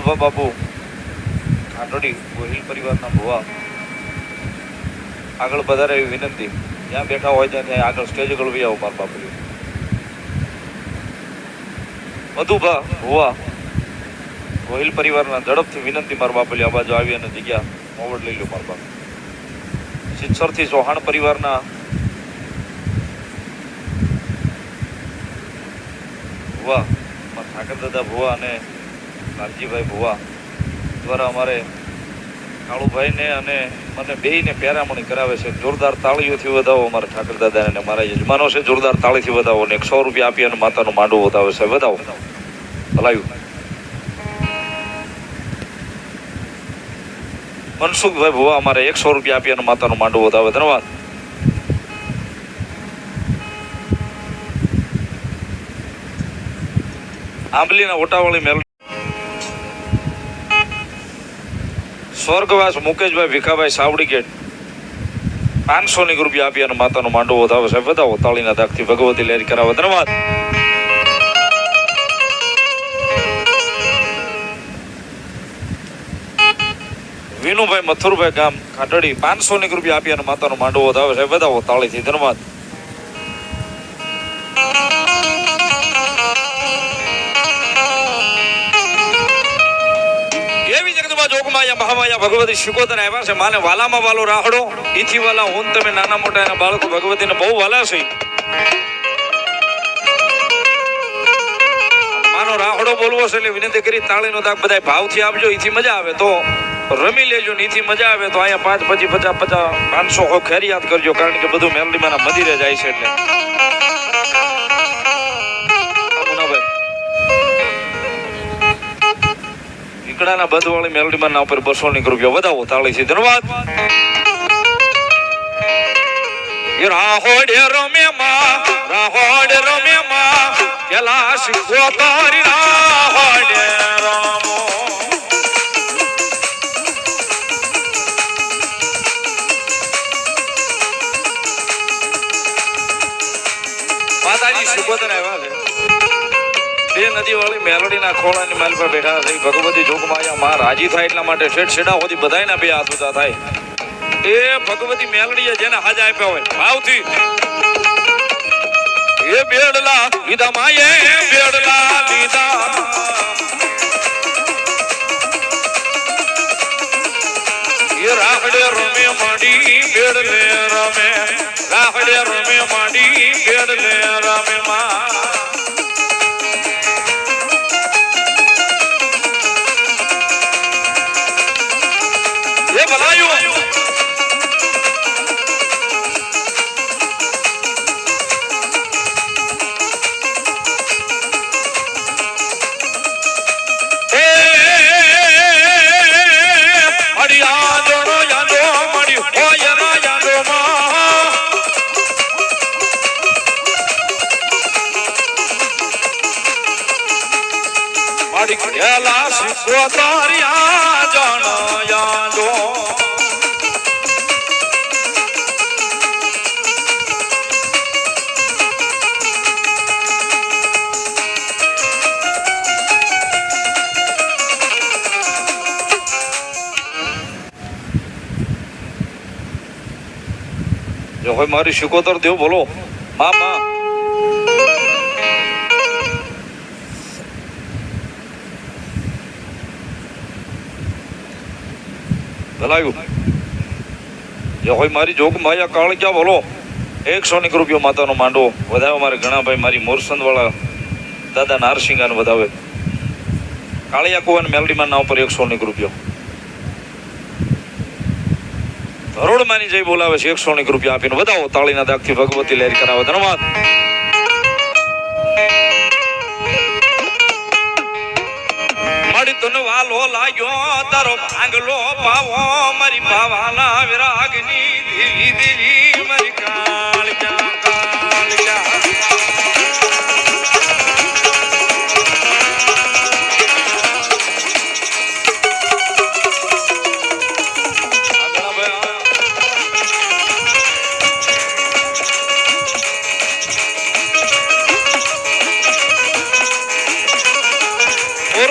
માધવા બાપુ ખાટોડી ગોહિલ પરિવારના ભુવા આગળ વધારે એવી વિનંતી, જ્યાં બેઠા હોય ત્યાં આગળ સ્ટેજ આગળ વી આવો મારા બાપુ. મધુભા ભુવા ગોહિલ પરિવારના ઝડપથી વિનંતી મારા બાપુ આ બાજુ આવી અને જગ્યા મોવડ લઈ લો મારા બાપુ. સિત્સરથી ચૌહાણ પરિવારના ભુવા ઠાકર દાદા ભુવા અને લાલજીભાઈ ભુવા દ્વારા અમારે કાળુભાઈને અને મને બેયને પહેરામણી કરાવે છે. જોરદાર તાળીઓથી વધાવો અમારા ઠાકર દાદાને અને મારા યજમાનો છે. જોરદાર તાળીથી વધાવો ને 100 રૂપિયા આપી અને માતાનું માંડવું વધાવે છે. વધાવો ભલાયું. મનસુખભાઈ ભુવા અમારે 100 રૂપિયા આપી અને માતાનું માંડવું વધાવે. ધન્યવાદ. આંબલીના ઓટાવાળી મેલ સ્વર્ગવાસ મુકેશભાઈ ભીખાભાઈ સાવડી ગેટ 500 રૂપિયા આપી અને માતાનું માંડવું વધાવે છે. વધાવો તાળીના દાગથી ભગવતી લહેરી કરાવે. ધન્યવાદ. વિનુભાઈ મથુરભાઈ ગામ ખાટડી 500 રૂપિયા આપી અને માતાનું માંડવું વધાવે છે. વધાવો તાળીથી. ધન્યવાદ. મહામાયા ભગવતી શિકોતર આવ્યા છે. માને વાલામાં વાલો રાહડો ઈથી વાલા હું તમે નાના મોટા એના બાળકો ભગવતીને બહુ વાલા છે. માનો રાહડો બોલવો છે એટલે વિનંતી કરી તાળીનો દાગ બધા ભાવથી આપજો. ઈથી મજા આવે તો રમી લેજો ને ઈથી મજા આવે તો અહીંયા 5, 25, 50, 500 ખેરિયાત કરજો, કારણ કે બધું મેલડીમાંના મંદિરે જાય છે. એટલે ઈકડાના બંધવાળી મેલડીમાંના ઉપર 200 રૂપિયા વધાવો તાળીથી. ધન્યવાદ. રાહોડે રમેમાં કેલા શીખો તારી રાહોડે રમો માતાજી શિકોતર આવ્યા છે. બે નદી વાળી મેલડીના ખોળાની માલ પર બેઠા છે. ભગવતી જોગમાયા માં રાજી થાય એટલા માટે શેઠ છેડા સુધી બધાયના બે હાથ ઊંચા થાય. એ ભગવતી મેલડીએ જેને હાજ આપ્યા હોય ભાવથી એ બેડલા લીધા માયે બેડલા લીધા એ રાહડે રમે માંડી બેડલે રમે રાહડે રમે માંડી બેડલે રમે માં એ ભલાયું. હોય મારી શિકોતર દેવ બોલો મામા. ભલાયું. જે હોય મારી જોગ માયા કાળ ક્યાં બોલો 100 રૂપિયા માતાનો માંડવો વધાવે. મારે ઘણા ભાઈ મારી મોરસંદ વાળા દાદા નારસિંગાને વધાવે. કાળિયા કુવાન મેલડીમાં ના ઉપર 100 રૂપિયા. હરોડમાંની જઈ બોલાવે છે. 100 રૂપિયા આપીને વધાવો તાળીના દાગથી ભગવતી લહેરી કરાવે. ધન્યવાદ. મારી તને વાલો લાગ્યો તારો ભાંગલો પાવો મારી ભાવાના વિરાગની દેવી દેવી મારી કાળજા કાળજા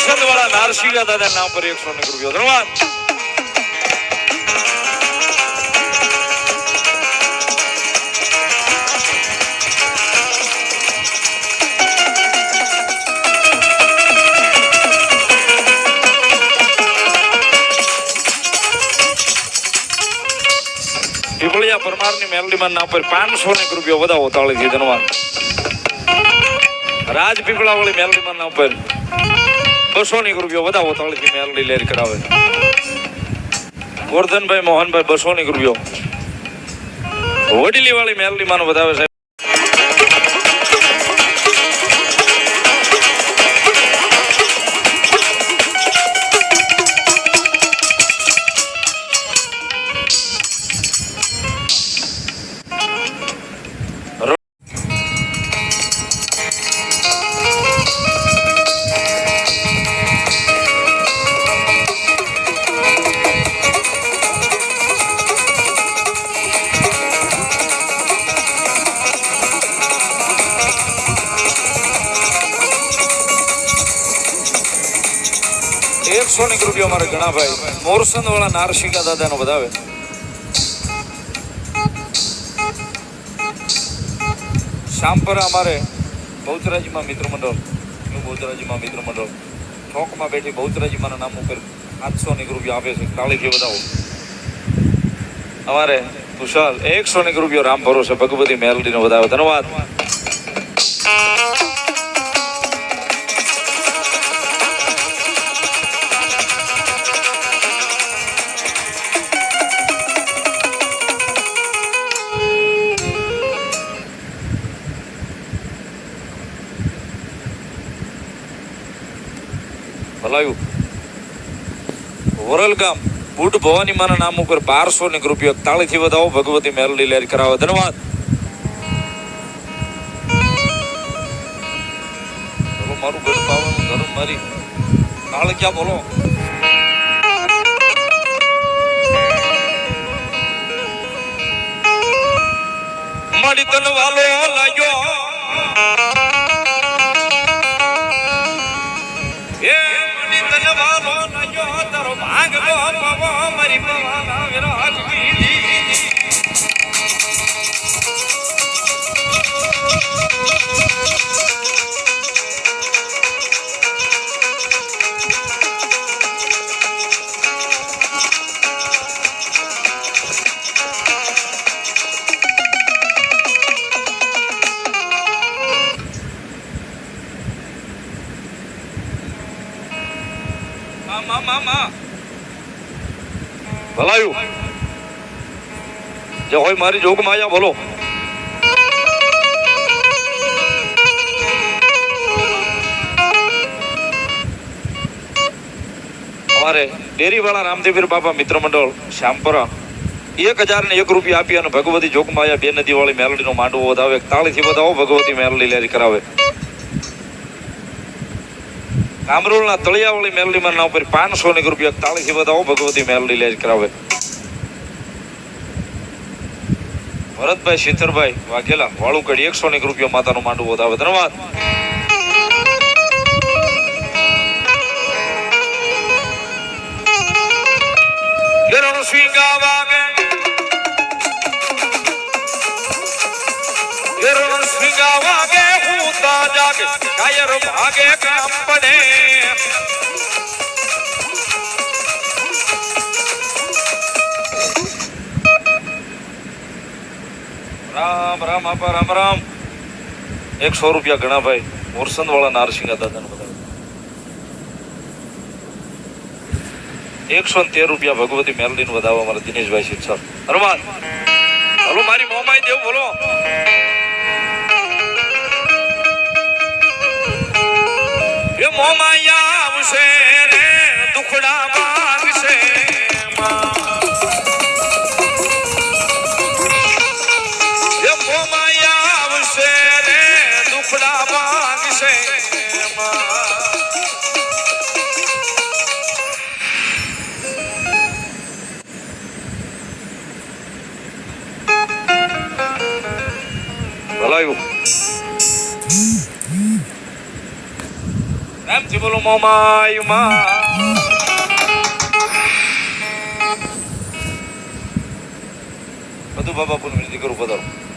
મોરસદ વાળા નારસિંગા દાદા નામ પર 100 રૂપિયા ધન્યવાદ. પીપળિયા પરમારની મેલડીમાં નામ પર 500 રૂપિયા વધાવો તાળીથી ધન્યવાદ. રાજ પીપળા વાળી મેલડીમાં નામ પર 200 રૂપિયા વધાવો તાળીથી મેલડી લેર કરાવે. ગોરધનભાઈ મોહનભાઈ 200 રૂપિયો વડીલી વાળી મેલડીમાં વધાવે સાહેબ. રૂપિયા અમારે ઘણા ભાઈ મોરસંદ વાળા નારસિંગા દાદા નો બધાવે. શામપરા અમારે બહુચરાજીમાં મિત્ર મંડળ બહુચરાજીમાં મિત્ર મંડળ ચોકમાં બેઠી બહુચરાજીમાં નામ ઉપર 800 રૂપિયા આપે છે તાળીથી વધાવો. અમારે કુશાલ 100 રૂપિયા રામ ભરોસે ભગવતી મેલડી નો વધાવે ધન્યવાદ. ભલાયું વરલ ગામ બુટ ભવાની માના નામ ઉપર 1200 રૂપિયા તાળીથી વધાવો ભગવતી મેલડી લેર કરાવે ધન્યવાદ. બોલો મારું ઘર પાવાનું ધર્મ મારી તાળ ક્યાં બોલો. મારી તન વાલો લાગ્યો ભલાયું જે હોય મારી જોગ માયા બોલો. અમારે ડેરી વાળા રામદેવીર બાબા મિત્ર મંડળ શ્યામપરા 1001 રૂપિયા આપી અને ભગવતી જોગ માયા 2 નદી વાળી મેલડી નો માંડવો વધાવે તાળીથી વધાવો ભગવતી મેલડી લેરી કરાવે. કામરોલના તળિયા વાળી મેલડી માં નામ પર 500 રૂપિયા તાળીથી વધાવો ભગવતી મેલડી લેર કરાવે. ભરતભાઈ શીતરભાઈ વાઘેલા વાળુકડી 100 રૂપિયા માતાનો માંડવો વધાવે ધન્યવાદ. કાયર ભાગે કામ પડે રામ રામ આપા રામ રામ. 100 રૂપિયા ઘણા ભાઈ મોરસંદ વાળા નારસિંગા દાદા નો બધા 113 રૂપિયા ભગવતી મેલડી નું વધાવવા મારા દિનેશભાઈ શિક્ષક ધન્યવાદ. હલો મારી મોમાઈ દેવ બોલો. એ મોમાયા આવશે રે દુખડા માંગશે એ મોમાયા આવશે રે દુખડા માંગશે. ભલાયું પ્રેમથી બોલો મોમાય માં. બધું બાબા પૂન વિનંતી કરું પધારો.